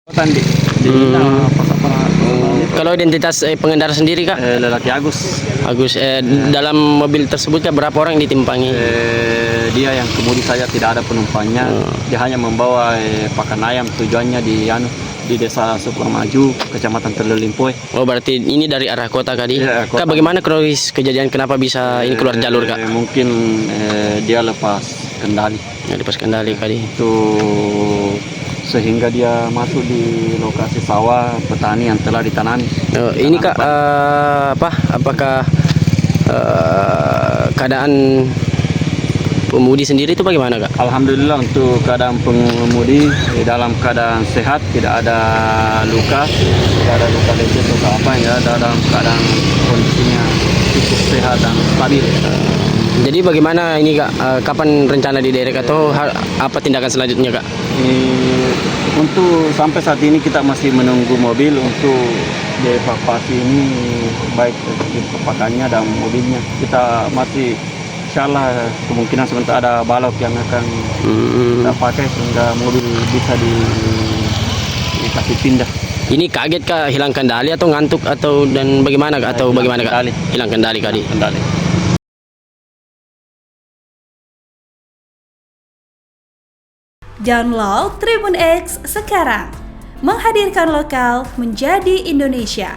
Tandi di pasar Perahu. Kalau identitas pengendara sendiri Kak? Lelaki Agus. Agus, dalam mobil tersebut Kak, berapa orang yang ditimpangi? Dia yang kemudi saja, tidak ada penumpangnya. Dia hanya membawa pakan ayam, tujuannya di desa Sukamaju, kecamatan Teluk Limpoy. Oh, berarti ini dari arah kota tadi. Iya, kota. Kak, bagaimana kronologis kejadian, kenapa bisa ini keluar jalur Kak? Mungkin dia lepas kendali. Ya, lepas kendali kali. Itu sehingga dia masuk di lokasi sawah petani yang telah ditanami. Ini Kak, apakah keadaan pemudi sendiri itu bagaimana Kak? Alhamdulillah untuk keadaan pengemudi dalam keadaan sehat, tidak ada luka lecet atau apa ya, dalam keadaan kondisinya cukup sehat dan stabil. Jadi bagaimana ini Kak, kapan rencana diderek atau apa tindakan selanjutnya Kak? Untuk sampai saat ini kita masih menunggu mobil untuk dievakuasi ini, baik pakannya dan mobilnya. Kita masih, insyaallah kemungkinan sebentar ada balok yang akan kita pakai sehingga mobil bisa dikasih pindah. Ini kaget Kak, hilang kendali atau ngantuk atau dan bagaimana Kak? Atau bagaimana Kak? Hilang kendali kali. Download Tribun X sekarang, menghadirkan lokal menjadi Indonesia.